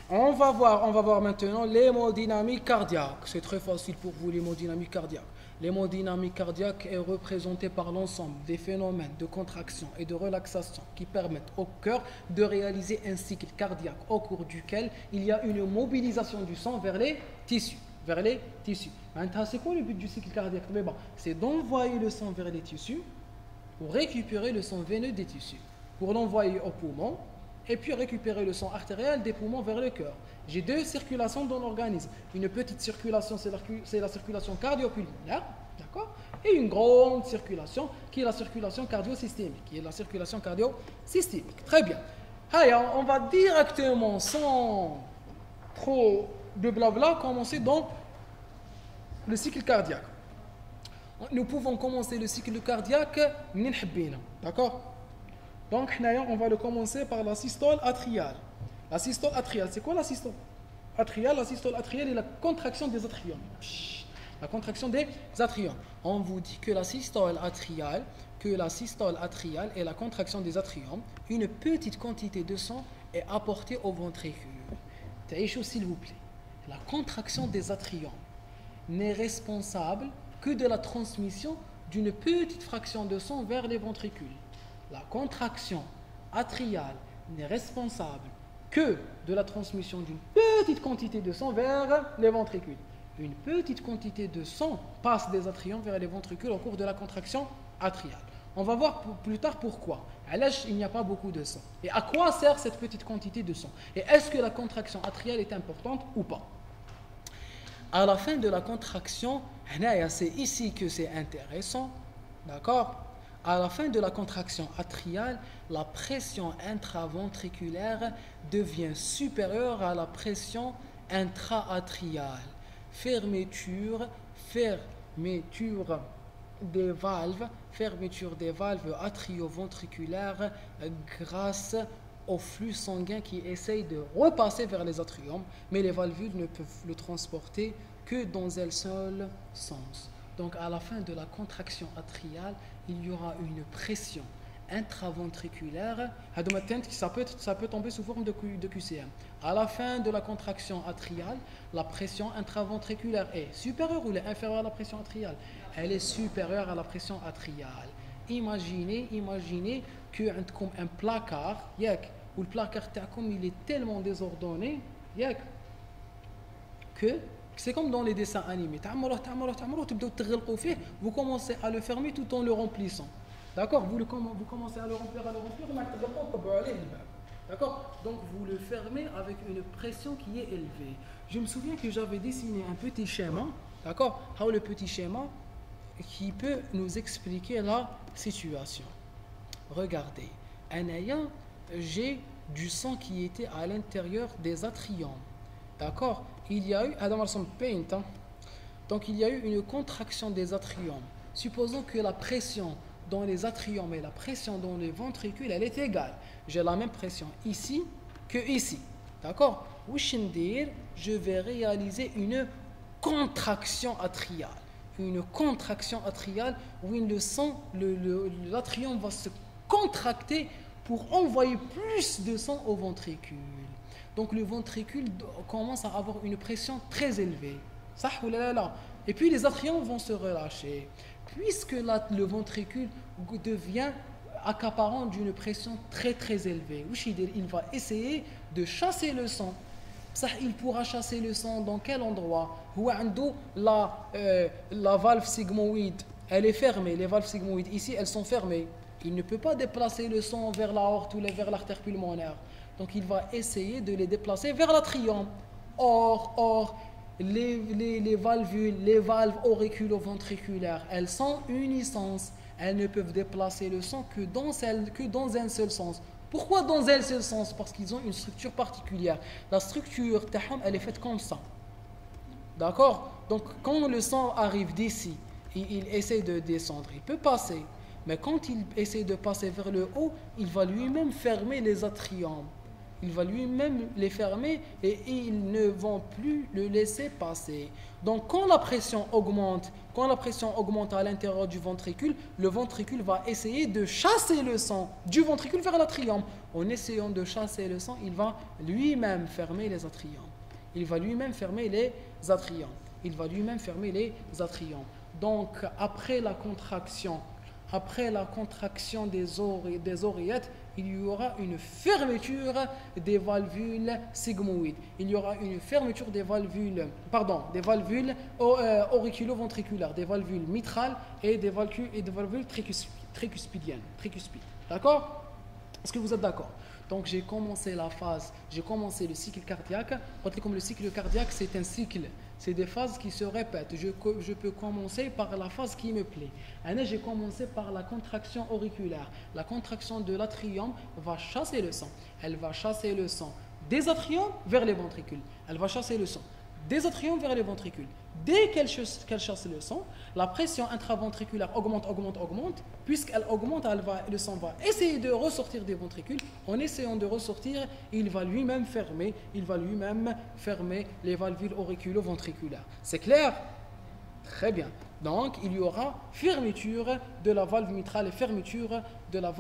On va voir maintenant l'hémodynamique cardiaque. C'est très facile pour vous, l'hémodynamique cardiaque. L'hémodynamique cardiaque est représentée par l'ensemble des phénomènes de contraction et de relaxation qui permettent au cœur de réaliser un cycle cardiaque au cours duquel il y a une mobilisation du sang vers les tissus. Maintenant, c'est quoi le but du cycle cardiaque? C'est d'envoyer le sang vers les tissus pour récupérer le sang veineux des tissus, pour l'envoyer au poumon et puis récupérer le sang artériel des poumons vers le cœur. J'ai deux circulations dans l'organisme. Une petite circulation, c'est la circulation cardio-pulmonaire, d'accord? Et une grande circulation, qui est la circulation cardio-systémique, Très bien. Allez, on va directement, sans trop de blabla, commencer dans le cycle cardiaque. Nous pouvons commencer le cycle cardiaque, d'accord? Donc, on va le commencer par la systole atriale. La systole atriale, c'est quoi la systole atriale? La systole atriale est la contraction des atriums. La contraction des atriums. On vous dit que la systole atriale est la contraction des atriums. Une petite quantité de sang est apportée au ventricule. Taïchou, s'il vous plaît. La contraction des atriums n'est responsable que de la transmission d'une petite fraction de sang vers les ventricules. La contraction atriale n'est responsable que de la transmission d'une petite quantité de sang vers les ventricules. Une petite quantité de sang passe des atriums vers les ventricules au cours de la contraction atriale. On va voir plus tard pourquoi. À l'âge, il n'y a pas beaucoup de sang. Et à quoi sert cette petite quantité de sang? Et est-ce que la contraction atriale est importante ou pas? À la fin de la contraction, c'est ici que c'est intéressant, d'accord? À la fin de la contraction atriale, la pression intraventriculaire devient supérieure à la pression intra-atriale. Fermeture des valves atrioventriculaires grâce au flux sanguin qui essaye de repasser vers les atriums, mais les valvules ne peuvent le transporter que dans un seul sens. Donc à la fin de la contraction atriale, il y aura une pression intraventriculaire. Ça peut tomber sous forme de QCM. À la fin de la contraction atriale, la pression intraventriculaire est supérieure ou inférieure à la pression atriale? Elle est supérieure à la pression atriale. Imaginez que comme un placard, où le placard il est tellement désordonné que c'est comme dans les dessins animés. Vous commencez à le fermer tout en le remplissant. D'accord? Vous commencez à le remplir. D'accord? Donc vous le fermez avec une pression qui est élevée. Je me souviens que j'avais dessiné un petit schéma. D'accord? Le petit schéma qui peut nous expliquer la situation. Regardez. J'ai du sang qui était à l'intérieur des atriums. D'accord? Il y a eu, donc il y a eu une contraction des atriums. Supposons que la pression dans les atriums et la pression dans les ventricules, elle est égale. J'ai la même pression ici que ici. D'accord? Je vais réaliser une contraction atriale. Une contraction atriale où le sang, l'atrium va se contracter pour envoyer plus de sang au ventricule. Donc le ventricule commence à avoir une pression très élevée. Ça ou là. Et puis les atriums vont se relâcher. Puisque le ventricule devient accaparant d'une pression très très élevée, il va essayer de chasser le sang. Ça, il pourra chasser le sang dans quel endroit? La valve sigmoïde, elle est fermée. Les valves sigmoïdes ici, elles sont fermées. Il ne peut pas déplacer le sang vers l'aorte ou vers l'artère pulmonaire. Donc il va essayer de les déplacer vers l'atrium. Or, les valves auriculo-ventriculaires, elles sont unisens. Elles ne peuvent déplacer le sang que dans un seul sens. Pourquoi dans un seul sens? Parce qu'ils ont une structure particulière. La structure, elle est faite comme ça. D'accord? Donc quand le sang arrive d'ici, il essaie de descendre. Il peut passer. Mais quand il essaie de passer vers le haut, il va lui-même fermer les atriums. Il va lui-même les fermer et ils ne vont plus le laisser passer. Donc quand la pression augmente à l'intérieur du ventricule, le ventricule va essayer de chasser le sang du ventricule vers l'atrium. En essayant de chasser le sang, il va lui-même fermer les atriums. Donc après la contraction des oreillettes, il y aura une fermeture des valvules sigmoïdes. Il y aura une fermeture des valvules auriculo-ventriculaires, des valvules mitrales et des valvules tricuspidiennes. D'accord? Est-ce que vous êtes d'accord? Donc j'ai commencé le cycle cardiaque. Comme le cycle cardiaque, c'est un cycle. C'est des phases qui se répètent. Je peux commencer par la phase qui me plaît. J'ai commencé par la contraction auriculaire. La contraction de l'atrium va chasser le sang. Elle va chasser le sang des atriums vers les ventricules. Dès qu'elle chasse le sang, la pression intraventriculaire augmente. Puisqu'elle augmente, le sang va essayer de ressortir des ventricules. En essayant de ressortir, il va lui-même fermer les valvules auriculo-ventriculaires. C'est clair? Très bien. Donc, il y aura fermeture de la valve mitrale et fermeture de la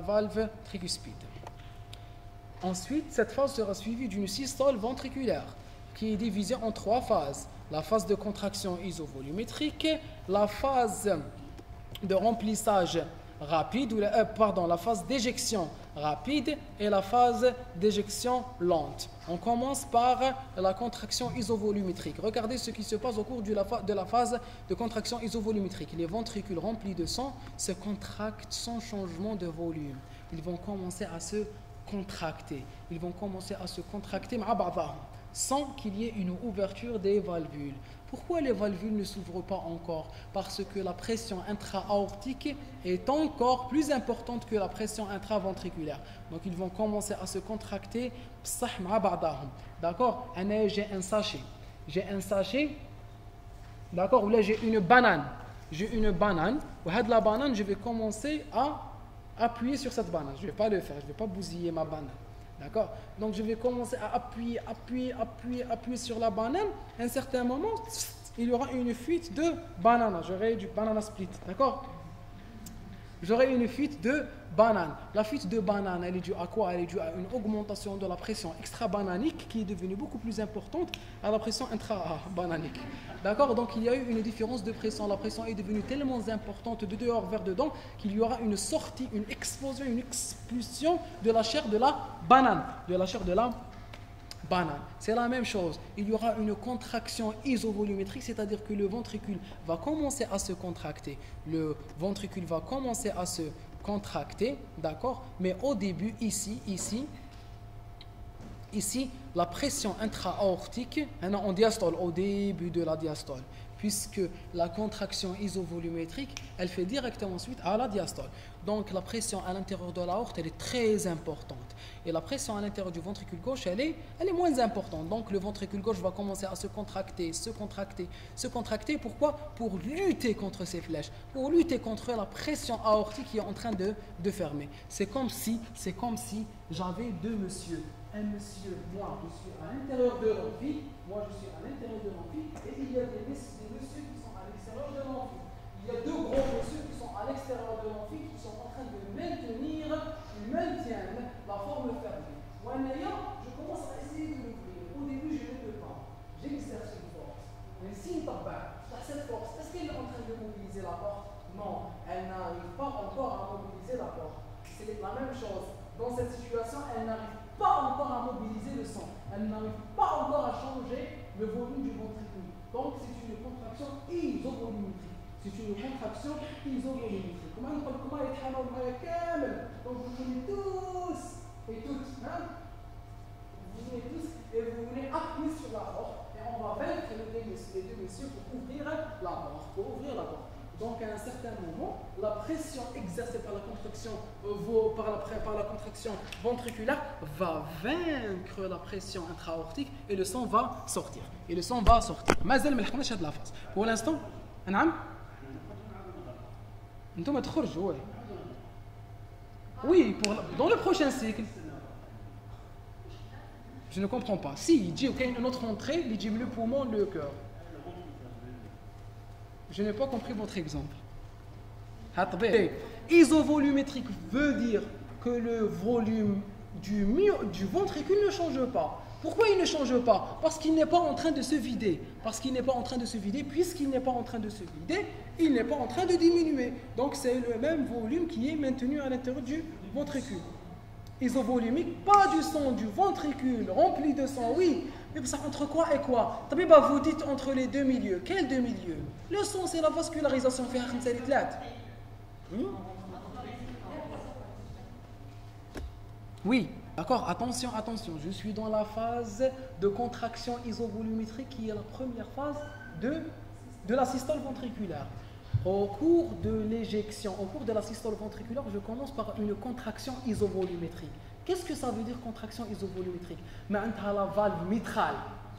valve tricuspide. Ensuite, cette phase sera suivie d'une systole ventriculaire qui est divisée en 3 phases. La phase de contraction isovolumétrique, la phase de remplissage rapide, la phase d'éjection rapide et la phase d'éjection lente. On commence par la contraction isovolumétrique. Regardez ce qui se passe au cours de la phase de contraction isovolumétrique. Les ventricules remplis de sang se contractent sans changement de volume. Ils vont commencer à se contracter. Sans qu'il y ait une ouverture des valvules. Pourquoi les valvules ne s'ouvrent pas encore? Parce que la pression intra-aortique est encore plus importante que la pression intraventriculaire. Donc ils vont commencer à se contracter. D'accord? J'ai un sachet. D'accord? Ou là j'ai une banane. De la banane, je vais commencer à appuyer sur cette banane. Je ne vais pas le faire. Je ne vais pas bousiller ma banane. D'accord? Donc je vais commencer à appuyer sur la banane. À un certain moment, il y aura une fuite de banane. J'aurai du banana split. D'accord? J'aurai une fuite de banane. La fuite de banane, elle est due à quoi? Elle est due à une augmentation de la pression extra-bananique qui est devenue beaucoup plus importante à la pression intra-bananique. D'accord? Donc il y a eu une différence de pression. La pression est devenue tellement importante de dehors vers dedans qu'il y aura une sortie, une explosion, une expulsion de la chair de la banane. C'est la même chose. Il y aura une contraction isovolumétrique, c'est-à-dire que le ventricule va commencer à se contracter. D'accord? Mais au début, ici, la pression intra-aortique, en diastole, au début de la diastole, puisque la contraction isovolumétrique, elle fait directement suite à la diastole. Donc la pression à l'intérieur de l'aorte, elle est très importante. Et la pression à l'intérieur du ventricule gauche, elle est moins importante. Donc le ventricule gauche va commencer à se contracter. Pourquoi? Pour lutter contre ces flèches, pour lutter contre la pression aortique qui est en train de fermer. C'est comme si j'avais deux messieurs. Un monsieur, moi je suis à l'intérieur de l'amphi, et il y a des messieurs qui sont à l'extérieur de l'amphi. Il y a deux gros messieurs qui sont à l'extérieur de l'amphi qui sont en train de maintiennent la forme fermée. Moi, je commence à essayer de l'ouvrir. Au début, je ne peux pas. J'exerce une force. Mais si cette force, est-ce qu'elle est en train de mobiliser la porte? Non, elle n'arrive pas encore à mobiliser la porte. C'est la même chose. Dans cette situation, elle n'arrive pas encore à mobiliser le sang. Elle n'arrive pas encore à changer le volume du ventricule. Donc, c'est une contraction isovolumétrique. Comment donc, vous venez tous et toutes, et vous venez appuyer sur la porte et on va vaincre les deux messieurs pour ouvrir la porte. Donc, à un certain moment, la pression exercée par la contraction ventriculaire va vaincre la pression intra-aortique et le sang va sortir. Pour l'instant, oui, dans le prochain cycle. Je ne comprends pas. Si, il dit, ok, une autre entrée, il dit le poumon, le cœur. Je n'ai pas compris votre exemple. Isovolumétrique veut dire que le volume du ventricule ne change pas. Pourquoi il ne change pas? Parce qu'il n'est pas en train de se vider. Parce qu'il n'est pas en train de se vider, puisqu'il n'est pas en train de se vider, il n'est pas en train de diminuer. Donc c'est le même volume qui est maintenu à l'intérieur du ventricule. Isovolumique, pas du sang du ventricule rempli de sang, oui. Mais ça entre quoi et quoi? Vous dites entre les deux milieux. Quels deux milieux? Le sang, c'est la vascularisation. Oui, d'accord, attention, je suis dans la phase de contraction isovolumétrique qui est la première phase de la systole ventriculaire. Au cours de l'éjection, au cours de la systole ventriculaire, je commence par une contraction isovolumétrique. Qu'est-ce que ça veut dire contraction isovolumétrique? La valve mitrale,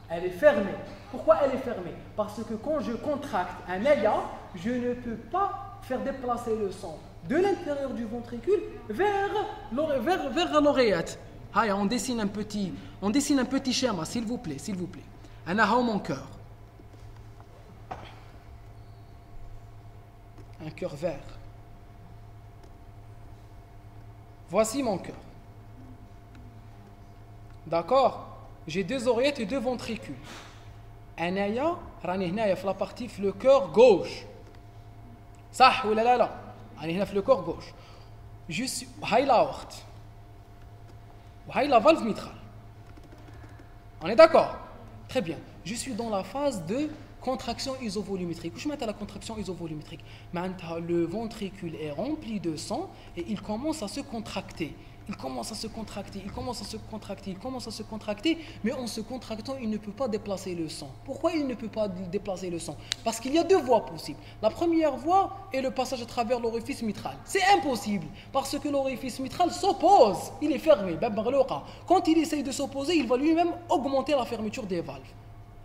elle est fermée. Pourquoi elle est fermée? Parce que quand je contracte un alia, je ne peux pas faire déplacer le sang de l'intérieur du ventricule vers l'oreillette. On dessine un petit schéma, s'il vous plaît. Un aha mon cœur. Un cœur vert. Voici mon cœur. D'accord? J'ai deux oreillettes et deux ventricules. Un aya, la partie le cœur gauche. Ça ou là. Le corps gauche. Je suis l'aorte. La valve mitrale. On est d'accord? Très bien. Je suis dans la phase de contraction isovolumétrique. Je mets à la contraction isovolumétrique. Le ventricule est rempli de sang et il commence à se contracter. Il commence à se contracter, mais en se contractant, il ne peut pas déplacer le sang. Pourquoi il ne peut pas déplacer le sang? Parce qu'il y a deux voies possibles. La première voie est le passage à travers l'orifice mitral. C'est impossible, parce que l'orifice mitral s'oppose, il est fermé. Quand il essaye de s'opposer, il va lui-même augmenter la fermeture des valves.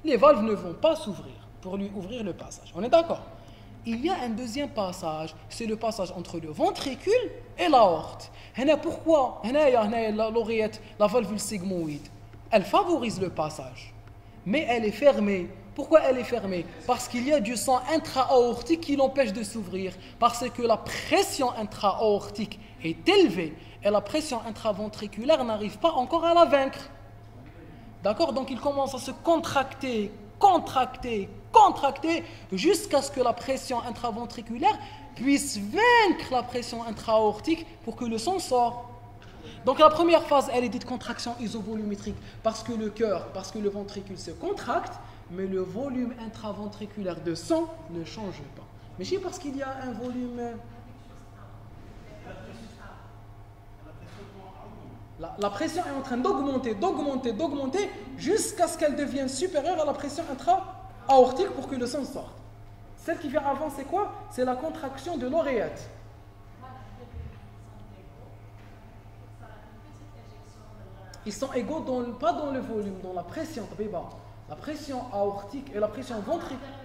Les valves ne vont pas s'ouvrir pour lui ouvrir le passage. On est d'accord? Il y a un deuxième passage, c'est le passage entre le ventricule et l'aorte. Pourquoi l'oreillette, la valvule sigmoïde, elle favorise le passage, mais elle est fermée. Pourquoi elle est fermée? Parce qu'il y a du sang intra-aortique qui l'empêche de s'ouvrir, parce que la pression intra-aortique est élevée et la pression intraventriculaire n'arrive pas encore à la vaincre. D'accord? Donc il commence à se contracter jusqu'à ce que la pression intraventriculaire puisse vaincre la pression intra-aortique pour que le sang sorte. Donc la première phase, elle est dite contraction isovolumétrique parce que le ventricule se contracte, mais le volume intraventriculaire de sang ne change pas. Mais c'est parce qu'il y a un volume... La pression est en train d'augmenter jusqu'à ce qu'elle devienne supérieure à la pression intra-aortique pour que le sang sorte. Celle qui vient avant, c'est quoi? C'est la contraction de l'oreillette. Ils sont égaux pas dans le volume, dans la pression. La pression aortique et la pression ventriculaire.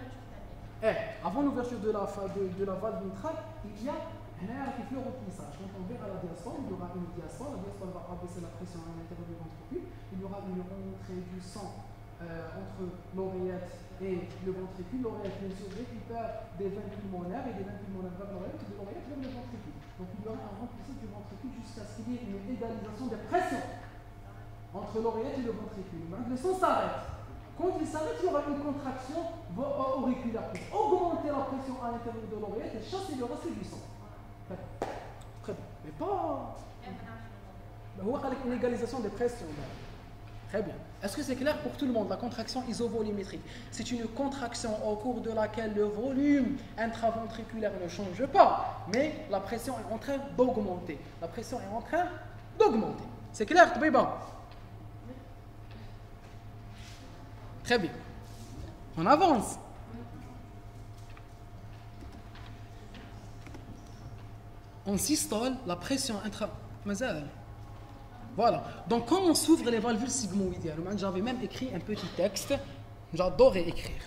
Avant l'ouverture de la valve mitrale, il y a le remplissage. Quand on verra la diastole, il y aura une diastole. La diastole va abaisser la pression à l'intérieur du ventricule. Il y aura une entrée du sang entre l'oreillette et le ventricule. L'oreillette, bien sûr, récupère des veines pulmonaires et des veines pulmonaires vers l'oreillette et de l'oreillette vers le ventricule. Donc il y aura un remplissage du ventricule jusqu'à ce qu'il y ait une égalisation des pressions entre l'oreillette et le ventricule. Donc le sang s'arrête. Quand il s'arrête, il y aura une contraction auriculaire pour augmenter la pression à l'intérieur de l'oreillette et chasser le reste du sang. Très bien. Mais pas... une égalisation des pressions. Très bien. Est-ce que c'est clair pour tout le monde? La contraction isovolumétrique, c'est une contraction au cours de laquelle le volume intraventriculaire ne change pas, mais la pression est en train d'augmenter. C'est clair, Tabiba? Très bien. On avance. En systole, la pression intra... Voilà. Donc, quand on s'ouvre les valvules sigmoïdiales, j'avais même écrit un petit texte. J'adorais écrire.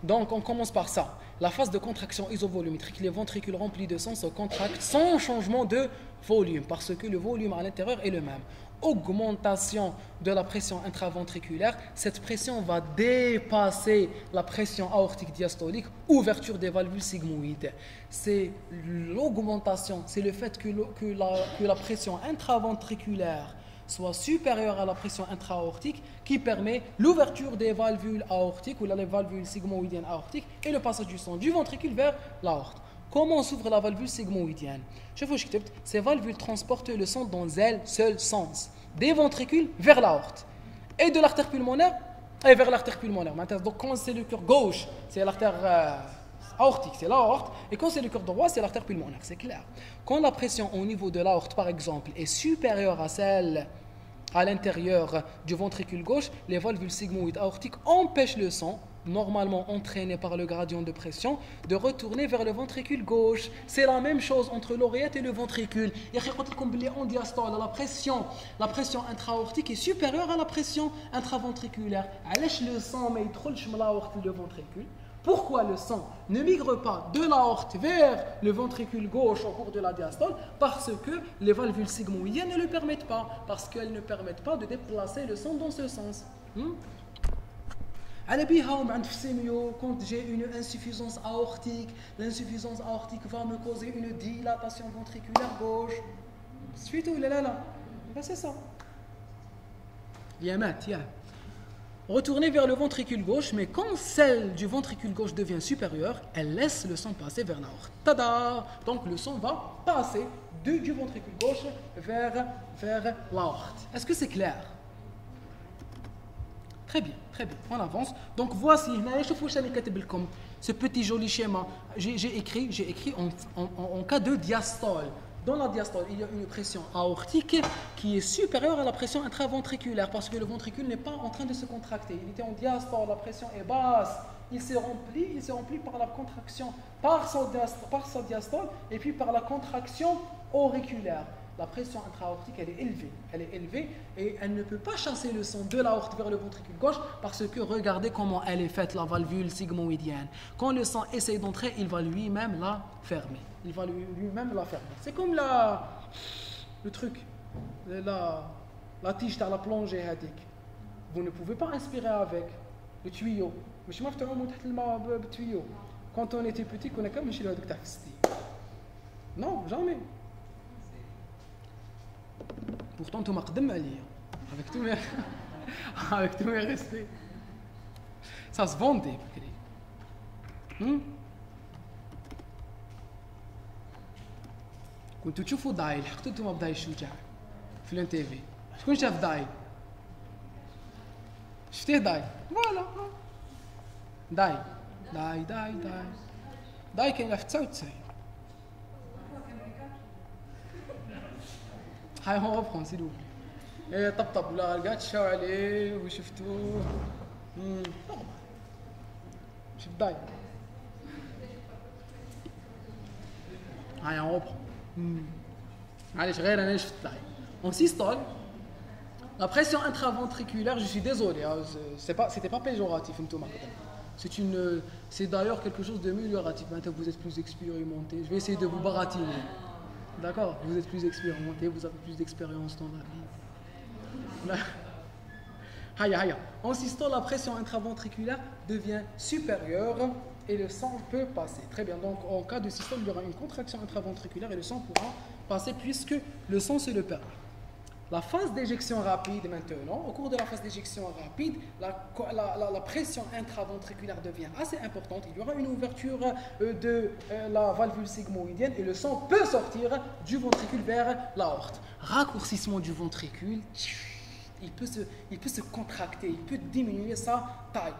Donc, on commence par ça. La phase de contraction isovolumétrique, les ventricules remplis de sang se contractent sans changement de volume, parce que le volume à l'intérieur est le même. augmentation de la pression intraventriculaire, cette pression va dépasser la pression aortique diastolique, ouverture des valvules sigmoïdes. C'est l'augmentation, c'est le fait que la pression intraventriculaire soit supérieure à la pression intra-aortique qui permet l'ouverture des valvules aortiques ou les valvules sigmoïdiennes aortiques et le passage du sang du ventricule vers l'aorte. Comment s'ouvre la valvule sigmoïdienne? Ces valvules transportent le sang dans un seul sens, des ventricules vers l'aorte et de l'artère pulmonaire et vers l'artère pulmonaire. Donc quand c'est le cœur gauche, c'est l'artère aortique, c'est l'aorte, et quand c'est le cœur droit, c'est l'artère pulmonaire, c'est clair. Quand la pression au niveau de l'aorte, par exemple, est supérieure à celle à l'intérieur du ventricule gauche, les valvules sigmoïdes aortiques empêchent le sang, normalement entraîné par le gradient de pression, de retourner vers le ventricule gauche. C'est la même chose entre l'oreillette et le ventricule. En diastole, la pression intra-aortique est supérieure à la pression intraventriculaire. Le sang mais le ventricule. Pourquoi le sang ne migre pas de l'aorte vers le ventricule gauche au cours de la diastole? Parce que les valvules sigmoïdiennes ne le permettent pas, parce qu'elles ne permettent pas de déplacer le sang dans ce sens. Quand j'ai une insuffisance aortique, l'insuffisance aortique va me causer une dilatation ventriculaire gauche. Suite ou là, c'est ça. Retourner vers le ventricule gauche, mais quand celle du ventricule gauche devient supérieure, elle laisse le sang passer vers l'aorte. Tada! Donc le sang va passer du ventricule gauche vers l'aorte. Est-ce que c'est clair? Très bien, on avance. Donc voici, ce petit joli schéma. J'ai écrit en cas de diastole. Dans la diastole, il y a une pression aortique qui est supérieure à la pression intraventriculaire parce que le ventricule n'est pas en train de se contracter. Il était en diastole, la pression est basse, il s'est rempli par la contraction par sa diastole et puis par la contraction auriculaire. La pression intra-aortique, elle est élevée et elle ne peut pas chasser le sang de l'aorte vers le ventricule gauche parce que regardez comment elle est faite, la valvule sigmoïdienne. Quand le sang essaie d'entrer, il va lui-même la fermer. C'est comme le truc, la tige dans la plongée. Vous ne pouvez pas inspirer avec le tuyau. Quand on était petit, on a comme non, jamais. Pourtant, tu m'as dit, avec tous mes respects. Ça se vendait. كنتوا تشوفوا داي لحقتوا انتم بداي الشجاع في الان تي في شكون شاف داي شفتيه داي فوالا داي كاين في 99 هاي هو بخون سيدو ايه طبطب ولا لقات شاو عليه وشفتوه شفت داي هاي هو بخون معليش غير انا شفت داي on systole la pression intraventriculaire, je suis désolé, hein, c'était pas péjoratif, c'est d'ailleurs quelque chose d'amélioratif. Maintenant vous êtes plus expérimenté, je vais essayer de vous baratiner. D'accord? Vous êtes plus expérimenté, vous avez plus d'expérience dans la vie. En systole, la pression intraventriculaire devient supérieure et le sang peut passer. Très bien, donc en cas de systole, il y aura une contraction intraventriculaire et le sang pourra passer puisque le sang se le permet. La phase d'éjection rapide maintenant, au cours de la phase d'éjection rapide, la pression intraventriculaire devient assez importante. Il y aura une ouverture de la valvule sigmoïdienne et le sang peut sortir du ventricule vers l'aorte. Raccourcissement du ventricule, il peut se contracter, il peut diminuer sa taille.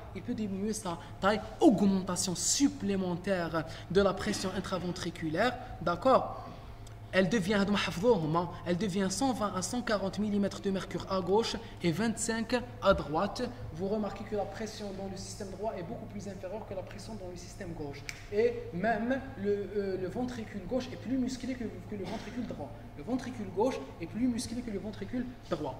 Augmentation supplémentaire de la pression intraventriculaire, d'accord? Elle devient 120 à 140 mm de mercure à gauche et 25 à droite. Vous remarquez que la pression dans le système droit est beaucoup plus inférieure que la pression dans le système gauche. Et même le ventricule gauche est plus musclé que le ventricule droit. Le ventricule gauche est plus musclé que le ventricule droit.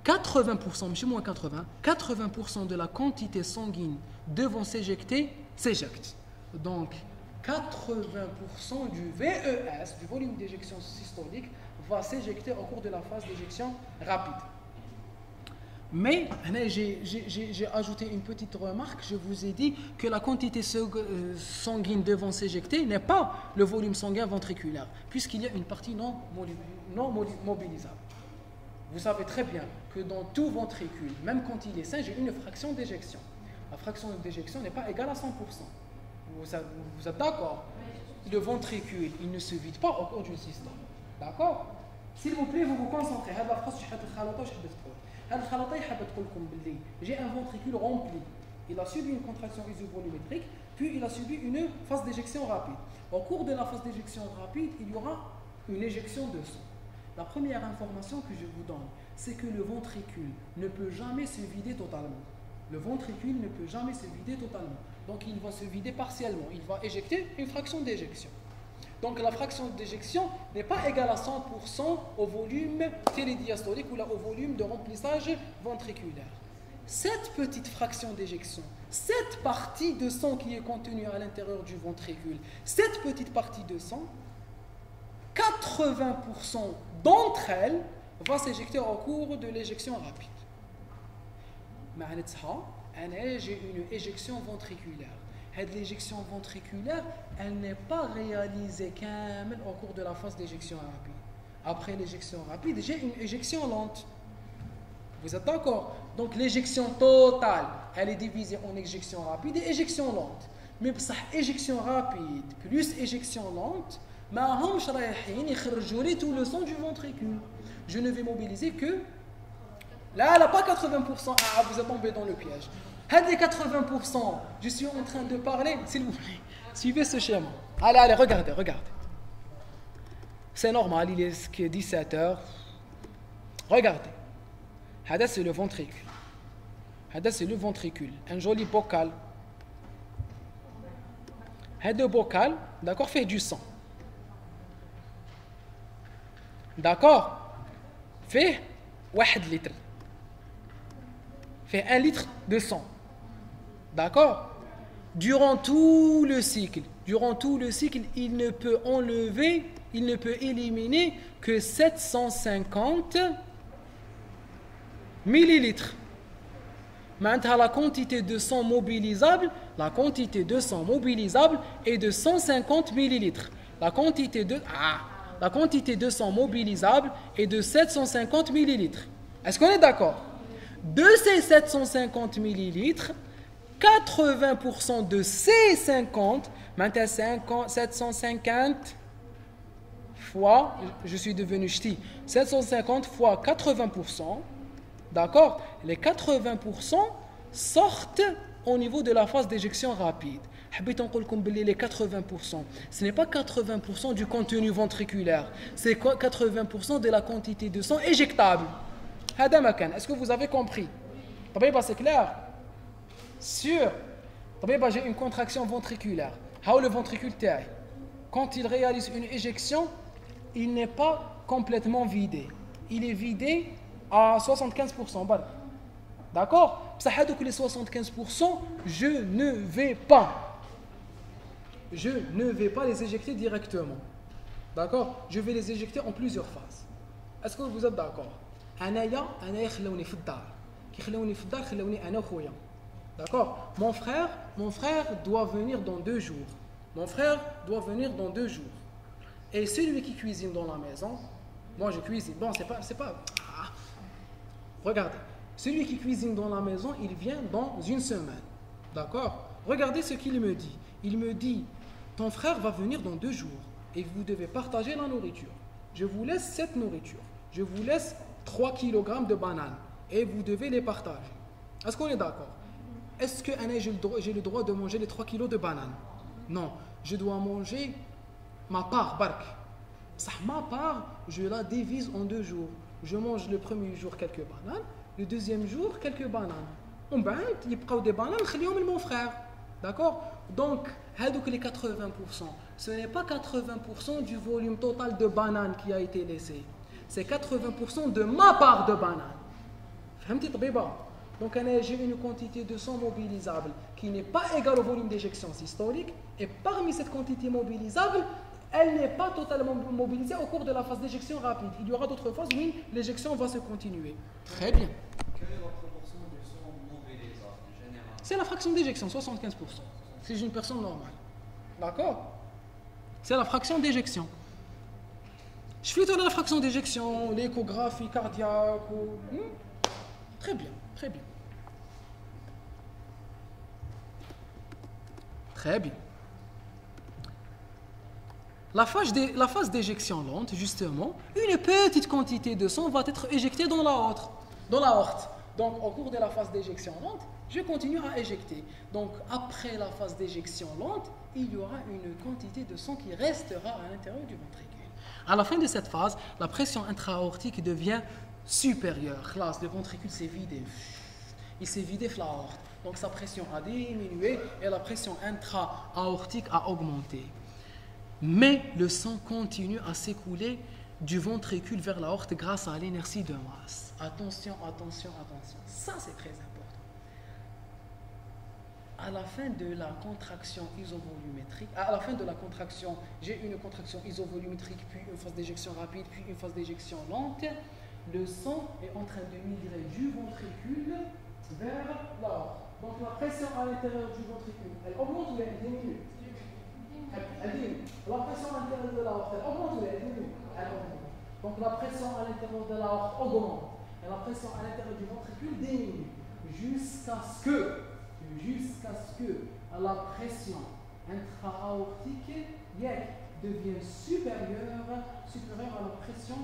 80%, monsieur moins 80% de la quantité sanguine devant s'éjecter s'éjecte. Donc, 80% du VES, du volume d'éjection systolique, va s'éjecter au cours de la phase d'éjection rapide. Mais j'ai ajouté une petite remarque. Je vous ai dit que la quantité sanguine devant s'éjecter n'est pas le volume sanguin ventriculaire, puisqu'il y a une partie non mobilisable. Vous savez très bien que dans tout ventricule, même quand il est sain, j'ai une fraction d'éjection. La fraction d'éjection n'est pas égale à 100%. Vous êtes d'accord? Le ventricule, il ne se vide pas au cours d'une systole. D'accord? S'il vous plaît, vous vous concentrez. J'ai un ventricule rempli. Il a subi une contraction isovolumétrique, puis il a subi une phase d'éjection rapide. Au cours de la phase d'éjection rapide, il y aura une éjection de sang. La première information que je vous donne, c'est que le ventricule ne peut jamais se vider totalement. Le ventricule ne peut jamais se vider totalement. Donc il va se vider partiellement. Il va éjecter une fraction d'éjection. Donc la fraction d'éjection n'est pas égale à 100% au volume télédiastolique ou au volume de remplissage ventriculaire. Cette petite fraction d'éjection, cette partie de sang qui est contenue à l'intérieur du ventricule, cette petite partie de sang, 80% d'entre elles va s'éjecter au cours de l'éjection rapide. J'ai une éjection ventriculaire. L'éjection ventriculaire, elle n'est pas réalisée au cours de la phase d'éjection rapide. Après l'éjection rapide, j'ai une éjection lente. Vous êtes d'accord? Donc l'éjection totale, elle est divisée en éjection rapide et éjection lente. Mais pour ça, éjection rapide plus éjection lente, tout le sang du ventricule. Je ne vais mobiliser que... Là, elle n'a pas 80%. Ah, vous êtes tombé dans le piège. Les 80%, je suis en train de parler, s'il vous plaît, suivez ce schéma. Allez, regardez. C'est normal, il est 17h. Regardez. C'est le ventricule. C'est le ventricule. Un joli bocal. Le bocal, d'accord, fait du sang. D'accord? Fait 1 litre. Fait 1 litre de sang. D'accord? Durant tout le cycle, il ne peut éliminer que 750 millilitres. Maintenant, la quantité de sang mobilisable est de 150 millilitres. La quantité de sang mobilisable est de 750 millilitres. Est-ce qu'on est d'accord? De ces 750 millilitres, 80% de ces 50, maintenant 750 fois, je suis devenu ch'ti, 750 fois 80%, d'accord? Les 80% sortent au niveau de la phase d'éjection rapide. Les 80%, ce n'est pas 80% du contenu ventriculaire, c'est 80% de la quantité de sang éjectable. Est-ce que vous avez compris? C'est clair? Sûr. J'ai une contraction ventriculaire. Le ventricule taille. Quand il réalise une éjection, il n'est pas complètement vidé. Il est vidé à 75%. D'accord? Les 75%, je ne vais pas les éjecter directement. D'accord? Je vais les éjecter en plusieurs phases. Est-ce que vous êtes d'accord? D'accord? Mon frère doit venir dans 2 jours. Et celui qui cuisine dans la maison, moi je cuisine. Bon, c'est pas. Regardez. Celui qui cuisine dans la maison, il vient dans 1 semaine. D'accord? Regardez ce qu'il me dit. Il me dit, ton frère va venir dans 2 jours et vous devez partager la nourriture. Je vous laisse cette nourriture. Je vous laisse 3 kg de bananes et vous devez les partager. Est-ce qu'on est d'accord? Est-ce que j'ai le droit de manger les 3 kg de bananes? Non, je dois manger ma part, bark. Ma part, je la divise en 2 jours. Je mange le premier jour quelques bananes, le deuxième jour quelques bananes. On va il y a des bananes, mon frère. D'accord? Donc, les 80%, ce n'est pas 80% du volume total de bananes qui a été laissé. C'est 80% de ma part de banane. Donc j'ai une quantité de sang mobilisable qui n'est pas égale au volume d'éjection systolique. Et parmi cette quantité mobilisable, elle n'est pas totalement mobilisée au cours de la phase d'éjection rapide. Il y aura d'autres phases où l'éjection va se continuer. Très bien. Quelle est la proportion du sang mobilisable en général? C'est la fraction d'éjection, 75%. Si j'ai une personne normale. D'accord? C'est la fraction d'éjection. Je fais la fraction d'éjection, l'échographie cardiaque. Très bien, très bien. Très bien. La phase d'éjection lente, justement, une petite quantité de sang va être éjectée dans l'aorte. Donc, au cours de la phase d'éjection lente, je continue à éjecter. Donc, après la phase d'éjection lente, il y aura une quantité de sang qui restera à l'intérieur du ventricule. À la fin de cette phase, la pression intra-aortique devient supérieure. Là, le ventricule s'est vidé. Il s'est vidé de l'aorte. Donc, sa pression a diminué et la pression intra-aortique a augmenté. Mais le sang continue à s'écouler du ventricule vers l'aorte grâce à l'inertie de masse. Attention, attention, attention. Ça, c'est très important. À la fin de la contraction isovolumétrique, à la fin de la contraction, j'ai une contraction isovolumétrique, puis une phase d'éjection rapide, puis une phase d'éjection lente. Le sang est en train de migrer du ventricule vers l'aorte. Donc la pression à l'intérieur du ventricule, elle augmente ou elle diminue? Elle diminue. La pression à l'intérieur de l'aorte, elle augmente ou elle diminue? Elle augmente. Donc la pression à l'intérieur de l'aorte augmente. Et la pression à l'intérieur du ventricule diminue. Jusqu'à ce que la pression intra-aortique devienne supérieure à la pression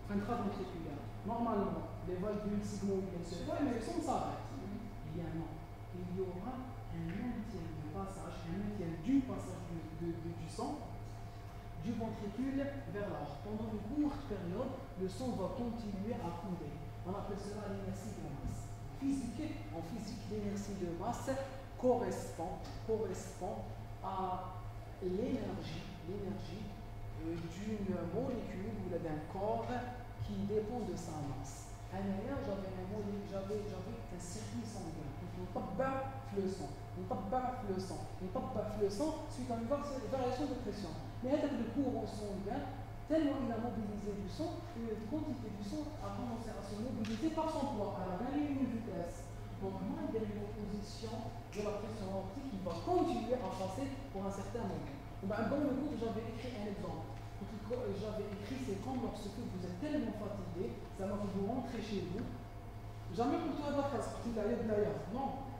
intraventriculaire. Normalement, les valvules sigmoïdiennes se forment, mais le sang s'arrête. Il y aura un maintien du passage du sang du ventricule vers l'aorte. Pendant une courte période, le sang va continuer à couler. On appelle cela l'inertie de masse. En physique, l'inertie de masse correspond à l'énergie d'une molécule ou d'un corps qui dépend de sa masse. J'avais un circuit sanguin. On tape le sang suite à une variation de pression. Mais avec le courant sanguin, tellement il a mobilisé du sang, une quantité du sang a commencé à se mobiliser par son poids. Elle a gagné une vitesse. Donc, malgré l'opposition de la pression aortique, il va continuer à passer pour un certain moment. Dans le cours, j'avais écrit un exemple. J'avais écrit, c'est comme lorsque vous êtes tellement fatigué, ça va vous rentrer chez vous. Jamais pour toi la phrase, non.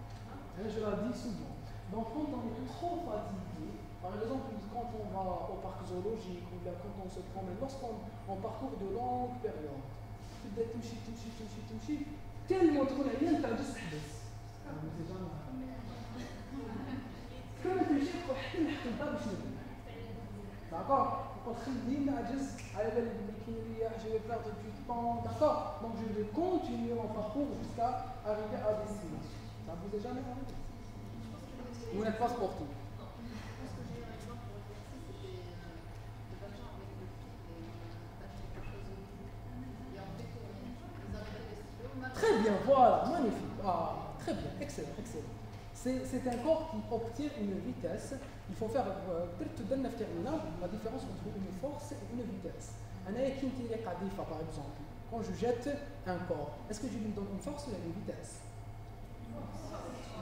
Je la dis souvent. Donc, quand on est trop fatigué, par exemple, quand on va au parc zoologique ou bien quand on se promène, lorsqu'on parcourt de longues périodes, tellement trop rien, tu as juste d'accord? Je vais perdre du temps, d'accord? Donc je vais continuer mon parcours jusqu'à arriver à destination. Ça vous est jamais arrivé? Vous n'êtes pas sportif. Très bien, voilà, magnifique. Ah, très bien, excellent, excellent. C'est un corps qui obtient une vitesse. Il faut faire la différence entre une force et une vitesse. Par exemple, quand je jette un corps, est-ce que je lui donne une force ou une vitesse?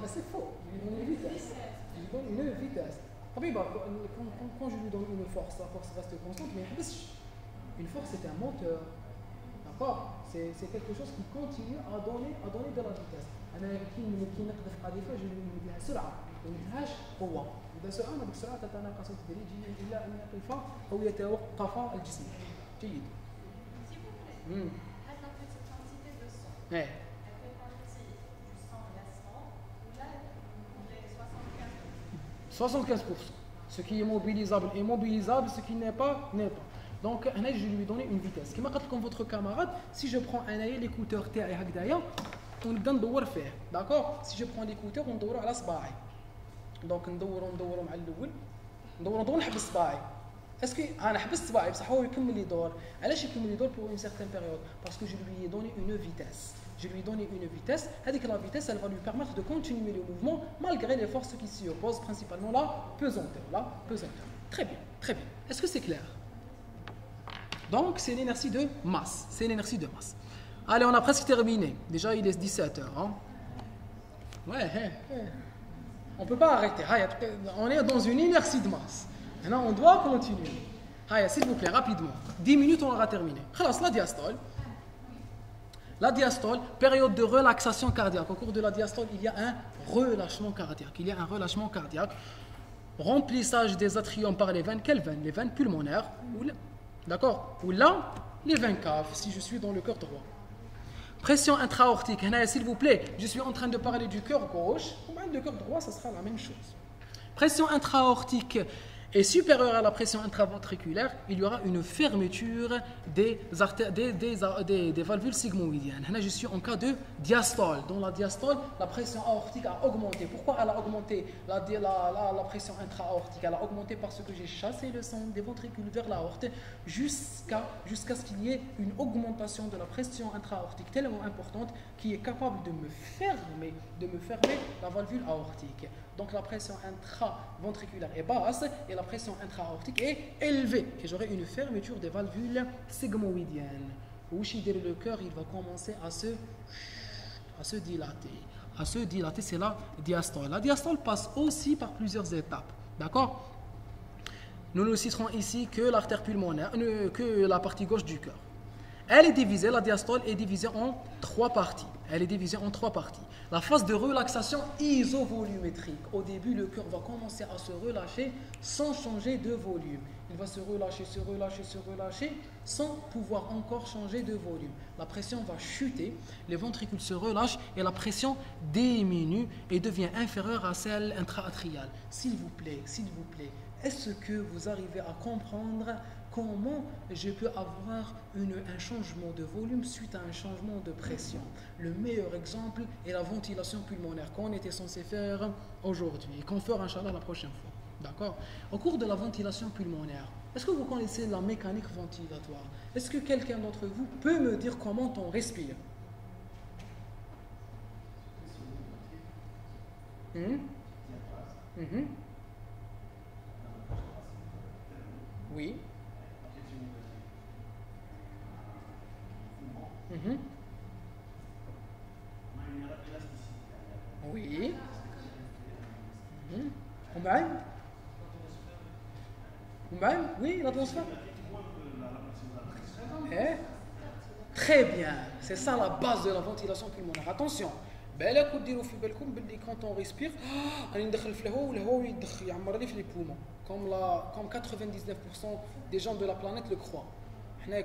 Ben c'est faux, je lui donne une vitesse. Je lui donne une vitesse. Quand je lui donne une force, la force reste constante, mais une force c'est un moteur. D'accord? C'est quelque chose qui continue à donner de la vitesse. أنا كي نقذف قذيفة نديها سرعة ما نديرهاش قوة. إذا سرعة بسرعة تتناقص تدريجيا إلى أن يقف أو يتوقف الجسم. جيد. Est-ce qu'en fait cette quantité de sang, elle fait partie du sang lassant ou là on est 75%? 75%. Ce qui est mobilisable est mobilisable, ce qui n'est pas, n'est pas. Donc, je vais lui donner une vitesse. Comme votre camarade, si je prends l'écouteur تاعي هكذايا ونبدا ندور فيه. D'accord? Si je prends l'écouteur وندورو على صباعي. Donc ندورو مع الاول. ندورو نحبس صباعي. اسكو انا حبست صباعي بصح هو يكمل يدور. علاش يكمل يدور pour une certaine période? Parce que je lui ai donné une vitesse. Je lui ai donné une vitesse. هذيك la vitesse, elle va lui permettre de continuer le mouvement malgré les forces qui s'y opposent, principalement la pesanteur. Très bien, très bien. Est-ce que c'est clair? Donc, c'est l'inertie de masse. C'est l'inertie de masse. Allez, on a presque terminé. Déjà, il est 17 heures. Hein? Ouais. On ne peut pas arrêter. On est dans une inertie de masse. Maintenant, on doit continuer. S'il vous plaît, rapidement. 10 minutes, on aura terminé. La diastole. La diastole, période de relaxation cardiaque. Au cours de la diastole, il y a un relâchement cardiaque. Remplissage des atriums par les veines. Quelles veines? Les veines pulmonaires. D'accord? Ou là, les veines caves, si je suis dans le cœur droit. Pression intra-aortique. S'il vous plaît, je suis en train de parler du cœur gauche. Le cœur droit, ça sera la même chose. Pression intra-aortique est supérieure à la pression intraventriculaire, il y aura une fermeture des valvules sigmoïdiennes. Là, je suis en cas de diastole. Dans la diastole, la pression aortique a augmenté. Pourquoi elle a augmenté la pression intra-aortique? Elle a augmenté parce que j'ai chassé le sang des ventricules vers l'aorte jusqu'à ce qu'il y ait une augmentation de la pression intra-aortique tellement importante qui est capable de me fermer la valvule aortique. Donc la pression intraventriculaire est basse et la pression intra-aortique est élevée. Et j'aurai une fermeture des valvules sigmoïdiennes. Le cœur, il va commencer à se dilater. C'est la diastole. La diastole passe aussi par plusieurs étapes. D'accord? Nous ne citerons ici que l'artère pulmonaire, que la partie gauche du cœur. La diastole est divisée en 3 parties. La phase de relaxation isovolumétrique. Au début, le cœur va commencer à se relâcher sans changer de volume. Il va se relâcher sans pouvoir encore changer de volume. La pression va chuter, les ventricules se relâchent et la pression diminue et devient inférieure à celle intra-atriale. S'il vous plaît, est-ce que vous arrivez à comprendre comment je peux avoir un changement de volume suite à un changement de pression? Le meilleur exemple est la ventilation pulmonaire qu'on était censé faire aujourd'hui et qu'on fera Inch'Allah la prochaine fois. D'accord? Au cours de la ventilation pulmonaire, est-ce que vous connaissez la mécanique ventilatoire? Est-ce que quelqu'un d'entre vous peut me dire comment on respire? Oui. Oui. Oui, l'atmosphère. Très bien. C'est ça la base de la ventilation pulmonaire. Attention. Quand on respire, comme 99% des gens de la planète le croient.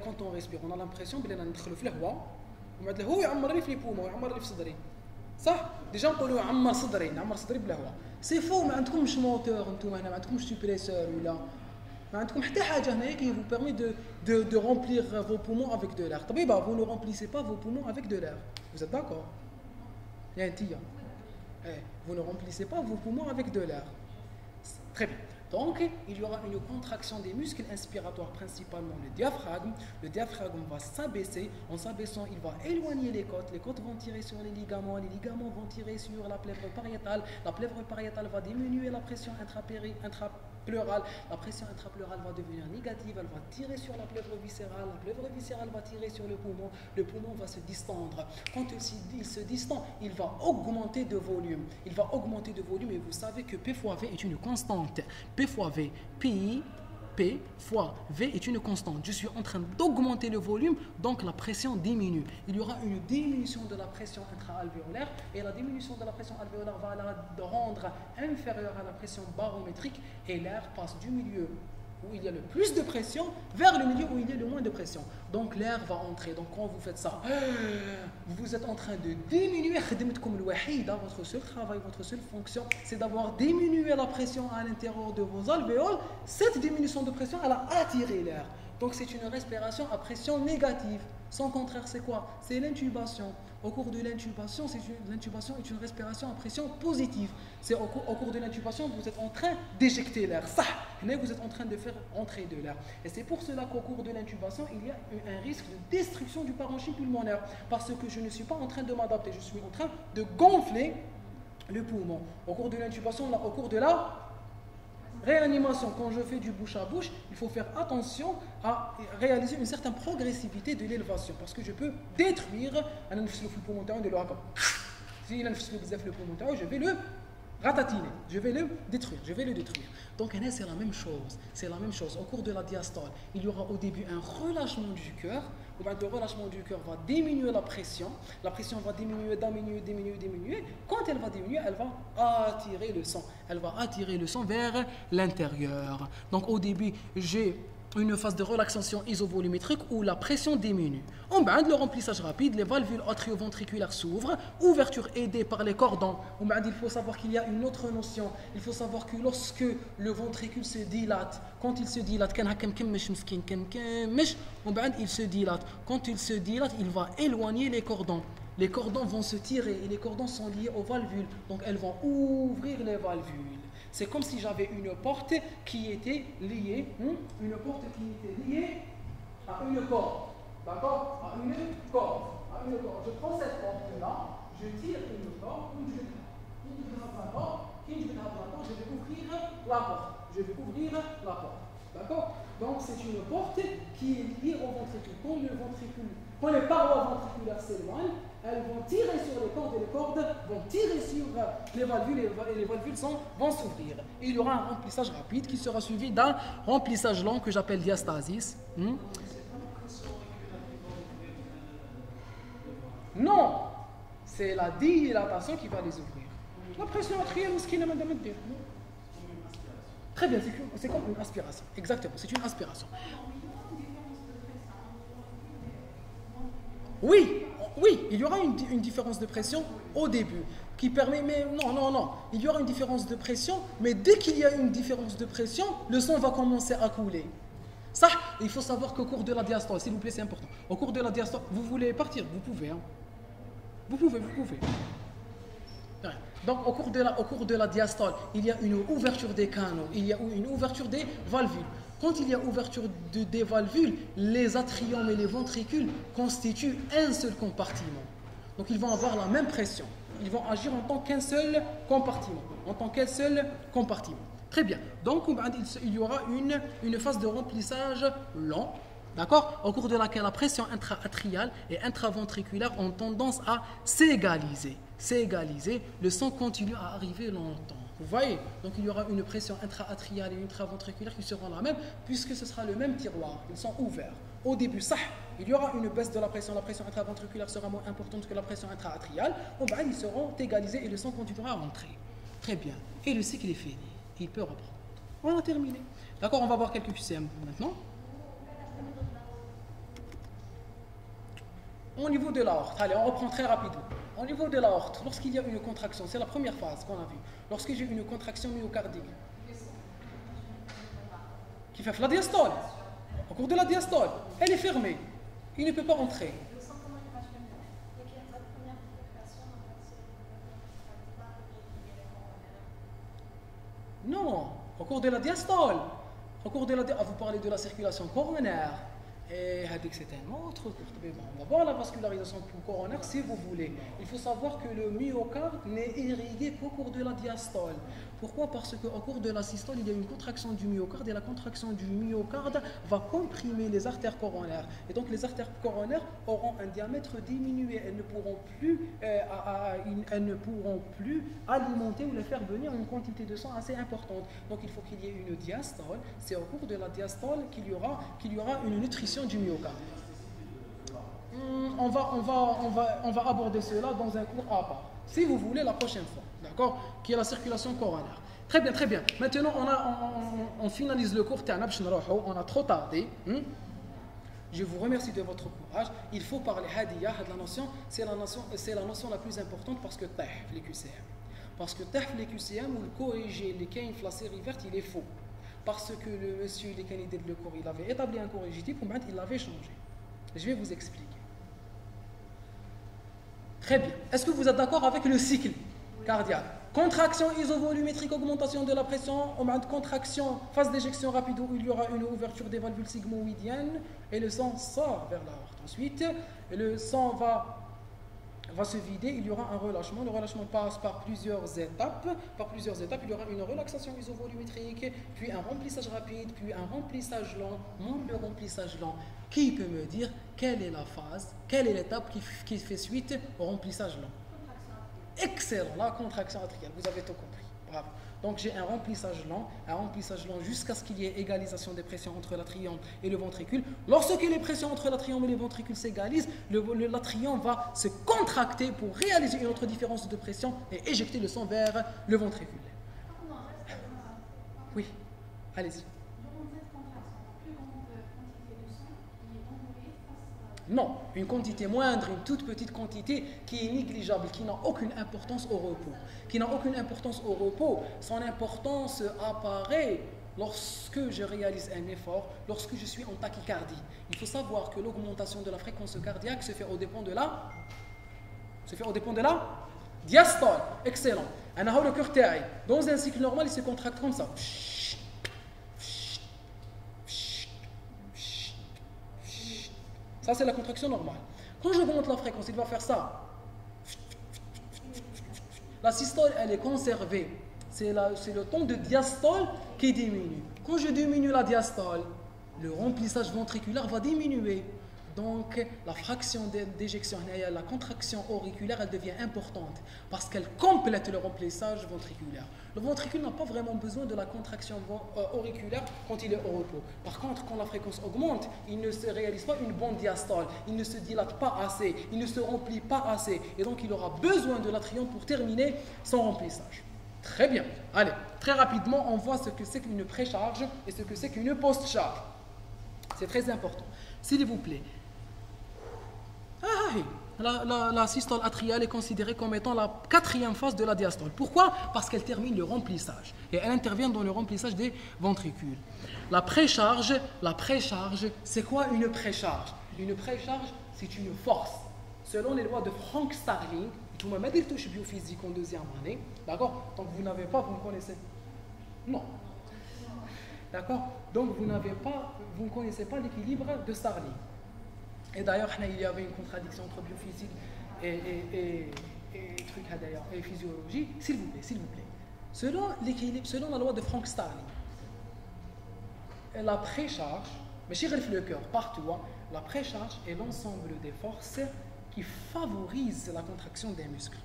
Quand on respire, on a l'impression que c'est faux, mais vous n'avez moteur, vous n'avez suppresseur qui vous permet de remplir vos poumons avec de l'air. Vous ne remplissez pas vos poumons avec de l'air. Vous êtes d'accord? Vous ne remplissez pas vos poumons avec de l'air. Très bien. Donc, il y aura une contraction des muscles inspiratoires, principalement le diaphragme. Le diaphragme va s'abaisser. En s'abaissant, il va éloigner les côtes. Les côtes vont tirer sur les ligaments vont tirer sur la plèvre pariétale. La plèvre pariétale va diminuer la pression intrapleurale. La pression intrapleurale va devenir négative. Elle va tirer sur la plèvre viscérale. La plèvre viscérale va tirer sur le poumon. Le poumon va se distendre. Quand il se distend, il va augmenter de volume. Et vous savez que P fois V est une constante. P fois V, P fois V est une constante. Je suis en train d'augmenter le volume, donc la pression diminue. Il y aura une diminution de la pression intra-alvéolaire et la diminution de la pression alvéolaire va la rendre inférieure à la pression barométrique et l'air passe du milieu où il y a le plus de pression vers le milieu où il y a le moins de pression. Donc l'air va entrer. Donc quand vous faites ça, vous êtes en train de diminuer votre seul travail, votre seule fonction, c'est d'avoir diminué la pression à l'intérieur de vos alvéoles. Cette diminution de pression, elle a attiré l'air. Donc c'est une respiration à pression négative. Son contraire, c'est quoi? C'est l'intubation. Au cours de l'intubation, l'intubation est une respiration à pression positive. C'est au cours de l'intubation, vous êtes en train d'éjecter l'air. Ça, mais vous êtes en train de faire entrer de l'air. Et c'est pour cela qu'au cours de l'intubation, il y a un risque de destruction du parenchyme pulmonaire. Parce que je ne suis pas en train de m'adapter, je suis en train de gonfler le poumon. Au cours de l'intubation, au cours de la réanimation, quand je fais du bouche à bouche, il faut faire attention à réaliser une certaine progressivité de l'élévation, parce que je peux détruire un le poumon de l'organe. Si il a le poumon, je vais le ratatiner, je vais le détruire, Donc c'est la même chose, Au cours de la diastole, il y aura au début un relâchement du cœur. Le relâchement du cœur va diminuer la pression va diminuer. Quand elle va diminuer, elle va attirer le sang vers l'intérieur. Donc au début, j'ai une phase de relaxation isovolumétrique où la pression diminue. En bas, le remplissage rapide, les valvules atrioventriculaires s'ouvrent, ouverture aidée par les cordons. En bas, il faut savoir qu'il y a une autre notion. Il faut savoir que lorsque le ventricule se dilate, quand il se dilate, il se dilate. Quand il se dilate, il va éloigner les cordons. Les cordons vont se tirer et les cordons sont liés aux valvules. Donc elles vont ouvrir les valvules. C'est comme si j'avais une porte qui était liée, à une corde. D'accord? À une corde. Je prends cette porte-là, je tire une corde, je vais ouvrir la porte. D'accord? Donc c'est une porte qui est liée au ventricule. Quand les parois ventriculaires s'éloignent, elles vont tirer sur les cordes et les cordes vont tirer sur les valvules et les valvules vont s'ouvrir. Et il y aura un remplissage rapide qui sera suivi d'un remplissage lent que j'appelle diastasis. Non, c'est la dilatation qui va les ouvrir. La pression artérielle, ce qui est dire. Très bien, c'est comme une aspiration. Exactement, c'est une aspiration. Oui, il y aura une différence de pression au début qui permet, mais non, il y aura une différence de pression, mais dès qu'il y a une différence de pression, le sang va commencer à couler. Ça, il faut savoir qu'au cours de la diastole, s'il vous plaît, c'est important. Au cours de la diastole, vous voulez partir, vous pouvez. Vous pouvez. Donc, au cours de la diastole, il y a une ouverture des canaux, il y a une ouverture des valvules. Quand il y a ouverture des valvules, les atriums et les ventricules constituent un seul compartiment. Donc, ils vont avoir la même pression. Ils vont agir en tant qu'un seul compartiment. Très bien. Donc, il y aura une phase de remplissage lent, d'accord, au cours de laquelle la pression intra-atriale et intraventriculaire ont tendance à s'égaliser. Le sang continue à arriver longtemps. Vous voyez? Donc il y aura une pression intra-atriale et intraventriculaire qui seront la même, puisque ce sera le même tiroir. Ils sont ouverts. Au début, il y aura une baisse de la pression intraventriculaire sera moins importante que la pression intra-atriale. En bas, ils seront égalisés et le sang continuera à rentrer. Très bien. Et le cycle est fini. Il peut reprendre. On a terminé. D'accord, on va voir quelques QCM maintenant. Au niveau de l'aorte, allez, on reprend très rapidement. Au niveau de l'aorte, lorsqu'il y a une contraction, c'est la première phase qu'on a vue. Lorsque j'ai une contraction myocardique, qui fait la diastole, au cours de la diastole, elle est fermée, il ne peut pas entrer. Non, au cours de la diastole, vous parlez de la circulation coronaire. Et c'est un autre cours. On va voir la vascularisation coronaire si vous voulez. Il faut savoir que le myocarde n'est irrigué qu'au cours de la diastole. Pourquoi? Parce qu'au cours de la systole, il y a une contraction du myocarde et la contraction du myocarde va comprimer les artères coronaires. Et donc les artères coronaires auront un diamètre diminué. Elles ne pourront plus alimenter ou les faire venir une quantité de sang assez importante. Donc il faut qu'il y ait une diastole. C'est au cours de la diastole qu'il y aura une nutrition du myocarde. On va aborder cela dans un cours à part, si vous voulez, la prochaine fois, d'accord, qui est la circulation coronaire. Très bien. Maintenant, on finalise le cours. On a trop tardé. Je vous remercie de votre courage. Il faut parler hadiyah, la notion, c'est la notion la plus importante parce que les QCM. Parce que les QCM ou le corrigé, les caïns, la série verte, il est faux. Parce que le monsieur, les candidats de le cours, il avait établi un corrigitif, il l'avait changé. Je vais vous expliquer. Très bien. Est-ce que vous êtes d'accord avec le cycle cardiaque? Contraction isovolumétrique, augmentation de la pression, contraction, phase d'éjection rapide où il y aura une ouverture des valvules sigmoïdiennes et le sang sort vers l'aorte. Ensuite, le sang va va se vider, il y aura un relâchement. Le relâchement passe par plusieurs étapes. Il y aura une relaxation isovolumétrique, puis un remplissage rapide, puis un remplissage lent. Le remplissage lent, qui peut me dire quelle est la phase, quelle est l'étape qui fait suite au remplissage lent? Excellent, la contraction atriale, vous avez tout compris. Bravo. Donc j'ai un remplissage lent jusqu'à ce qu'il y ait égalisation des pressions entre l'atrium et le ventricule. Lorsque les pressions entre l'atrium et le ventricule s'égalisent, l'atrium va se contracter pour réaliser une autre différence de pression et éjecter le sang vers le ventricule. Oui, allez-y. Non, une quantité moindre, une toute petite quantité qui est négligeable, qui n'a aucune importance au repos. Son importance apparaît lorsque je réalise un effort, lorsque je suis en tachycardie. Il faut savoir que l'augmentation de la fréquence cardiaque se fait au dépend de la diastole. Excellent. Le cœur taille. Dans un cycle normal, il se contracte comme ça. Ça, c'est la contraction normale. Quand j'augmente la fréquence, il va faire ça. La systole, elle est conservée. C'est le ton de diastole qui diminue. Quand je diminue la diastole, le remplissage ventriculaire va diminuer. Donc, la fraction d'éjection, la contraction auriculaire, elle devient importante parce qu'elle complète le remplissage ventriculaire. Le ventricule n'a pas vraiment besoin de la contraction auriculaire quand il est au repos. Par contre, quand la fréquence augmente, il ne se réalise pas une bonne diastole, il ne se dilate pas assez, il ne se remplit pas assez. Et donc, il aura besoin de l'atrium pour terminer son remplissage. Très bien. Allez, très rapidement, on voit ce que c'est qu'une précharge et ce que c'est qu'une post-charge. C'est très important. S'il vous plaît. La systole atriale est considérée comme étant la quatrième phase de la diastole. Pourquoi? Parce qu'elle termine le remplissage et elle intervient dans le remplissage des ventricules. La précharge, c'est quoi une précharge? Une précharge, c'est une force. Selon les lois de Frank Starling, tu m'as dit que je suis biophysique en deuxième année, d'accord? Donc vous n'avez pas, vous connaissez? Non. D'accord? Donc vous ne connaissez pas l'équilibre de Starling. Et d'ailleurs, il y avait une contradiction entre biophysique et physiologie. S'il vous plaît. Selon la loi de Frank Starling, la précharge, mais chez le cœur, partout, la précharge est l'ensemble des forces qui favorisent la contraction des muscles.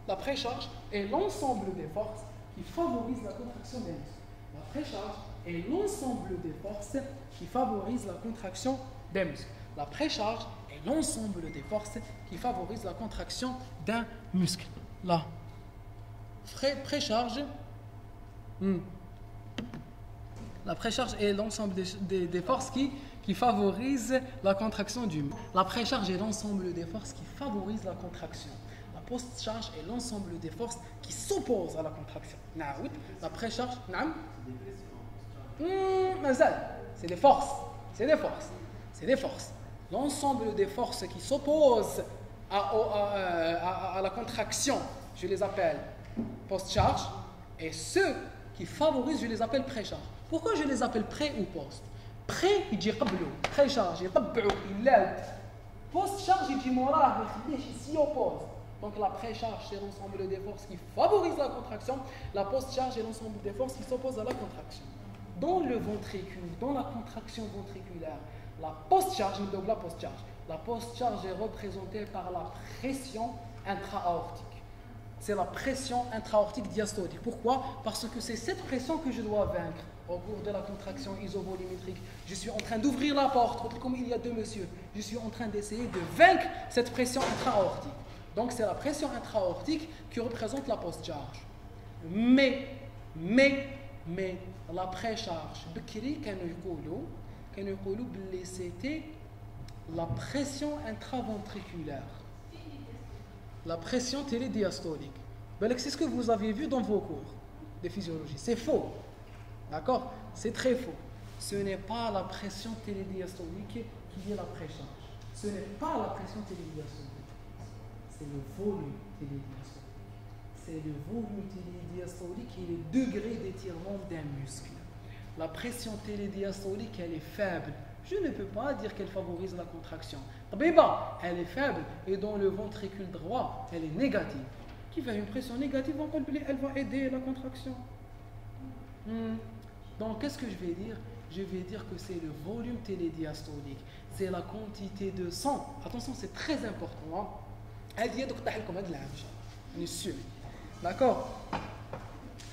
La précharge est l'ensemble des forces qui favorisent la contraction des muscles. La précharge est l'ensemble des forces qui favorisent la contraction des muscles. La précharge est l'ensemble des forces qui favorisent la contraction d'un muscle. La précharge, la précharge est l'ensemble des forces qui favorisent la contraction du muscle. La précharge est l'ensemble des forces qui favorisent la contraction. La post-charge est l'ensemble des forces qui s'opposent à la contraction. La précharge, c'est des forces. L'ensemble des forces qui s'opposent à la contraction, je les appelle post-charge, et ceux qui favorisent, je les appelle pré-charge. Pourquoi je les appelle pré ou post? Pré, il dit قبله, pré-charge, il l'aide. Post-charge, il dit morah, il s'y oppose. Donc la pré-charge, c'est l'ensemble des forces qui favorisent la contraction. La post-charge est l'ensemble des forces qui s'opposent à la contraction. Dans le ventricule, dans la contraction ventriculaire, la post-charge est représentée par la pression intra-aortique. C'est la pression intra-aortique diastolique. Pourquoi? Parce que c'est cette pression que je dois vaincre au cours de la contraction isovolumétrique. Je suis en train d'ouvrir la porte, comme il y a deux messieurs. Je suis en train d'essayer de vaincre cette pression intra-aortique. Donc c'est la pression intra-aortique qui représente la post-charge. Mais la pré-charge, c'était la pression intraventriculaire, la pression télédiastolique. C'est ce que vous avez vu dans vos cours de physiologie. C'est faux. D'accord? C'est très faux. Ce n'est pas la pression télédiastolique qui est la pré-charge. Ce n'est pas la pression télédiastolique. C'est le volume télédiastolique. C'est le volume télédiastolique et le degré d'étirement d'un muscle. La pression télédiastolique, elle est faible je ne peux pas dire qu'elle favorise la contraction. Tabiba, elle est faible et dans le ventricule droit, elle est négative. Qui fait une pression négative, elle va aider la contraction. Donc, qu'est-ce que je vais dire? Je vais dire que c'est le volume télédiastolique. C'est la quantité de sang. Attention, c'est très important. On est sûr. D'accord?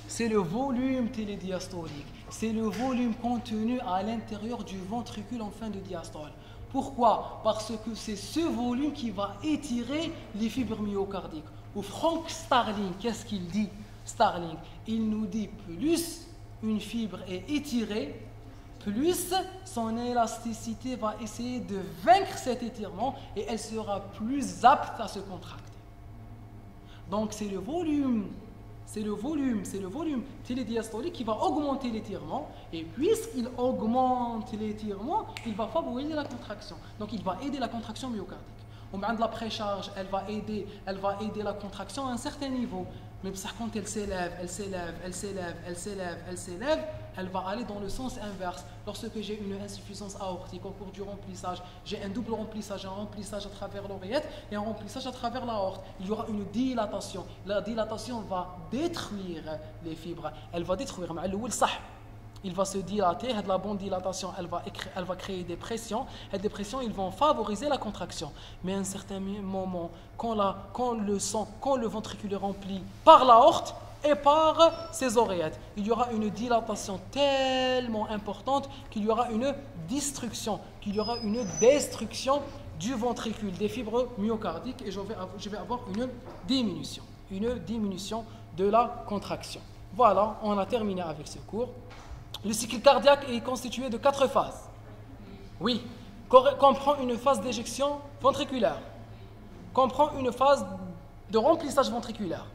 C'est le volume télédiastolique. C'est le volume contenu à l'intérieur du ventricule en fin de diastole. Pourquoi? Parce que c'est ce volume qui va étirer les fibres myocardiques. Ou Frank Starling, qu'est-ce qu'il dit? Starling, il nous dit plus une fibre est étirée, plus son élasticité va essayer de vaincre cet étirement et elle sera plus apte à se contracter. Donc c'est le volume télédiastolique qui va augmenter l'étirement et puisqu'il augmente l'étirement, il va favoriser la contraction. Donc il va aider la contraction myocardique. Au moment de la précharge, elle va aider la contraction à un certain niveau. Mais quand elle s'élève, elle va aller dans le sens inverse. Lorsque j'ai une insuffisance aortique au cours du remplissage, j'ai un double remplissage, un remplissage à travers l'oreillette et un remplissage à travers l'aorte. Il y aura une dilatation. La dilatation va détruire les fibres. Elle va détruire. Il va se dilater, la bonne dilatation, elle va créer des pressions, et des pressions, ils vont favoriser la contraction. Mais à un certain moment, quand le ventricule est rempli par l'aorte et par ses oreillettes, il y aura une dilatation tellement importante qu'il y aura une destruction du ventricule, des fibres myocardiques, et je vais avoir une diminution de la contraction. Voilà, on a terminé avec ce cours. Le cycle cardiaque est constitué de 4 phases. Oui, comprend une phase d'éjection ventriculaire, comprend une phase de remplissage ventriculaire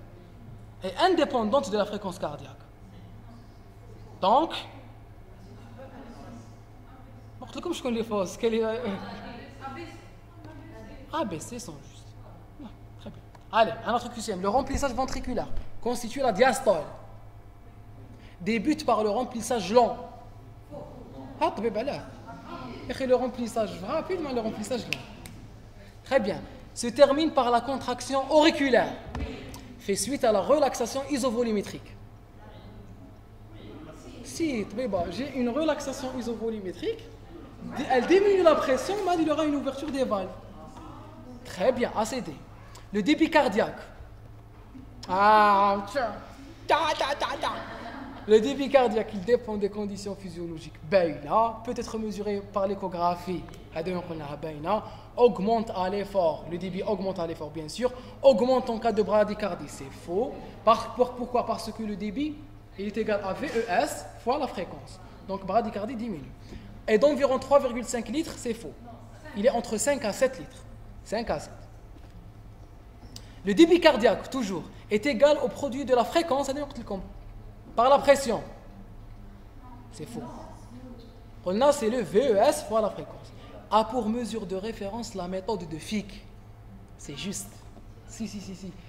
et indépendante de la fréquence cardiaque. Donc, comme je connais les phases, ABC sont justes. Très bien. Allez, un autre QCM. Le remplissage ventriculaire constitue la diastole. Débute par le remplissage lent. Le remplissage rapide, mais le remplissage lent. Très bien. Se termine par la contraction auriculaire. Fait suite à la relaxation isovolumétrique. Si, j'ai une relaxation isovolumétrique, elle diminue la pression, mais il y aura une ouverture des valves. Très bien, ACD. Le débit cardiaque. Le débit cardiaque, il dépend des conditions physiologiques. Peut être mesuré par l'échographie. Augmente à l'effort. Le débit augmente à l'effort, bien sûr. Augmente en cas de bradycardie, c'est faux. Pourquoi? Parce que le débit il est égal à VES fois la fréquence. Donc bradycardie diminue. Et d'environ 3,5 litres, c'est faux. Il est entre 5 à 7 litres. 5 à 7. Le débit cardiaque, toujours, est égal au produit de la fréquence, par la pression. C'est faux. Là, c'est le VES fois la fréquence. A pour mesure de référence la méthode de Fick. C'est juste. Si.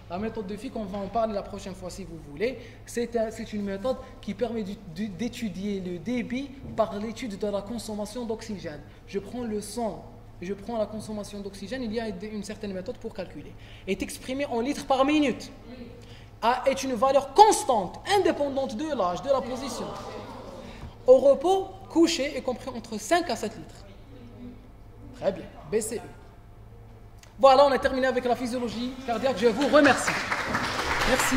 La méthode de Fick, on va en parler la prochaine fois si vous voulez. C'est une méthode qui permet d'étudier le débit par l'étude de la consommation d'oxygène. Je prends le sang, je prends la consommation d'oxygène, il y a une certaine méthode pour calculer. Est exprimé en litres par minute. A est une valeur constante, indépendante de l'âge, de la position. Au repos, couché est compris entre 5 à 7 litres. Très bien, BCE. Voilà, on a terminé avec la physiologie cardiaque. Je vous remercie. Merci.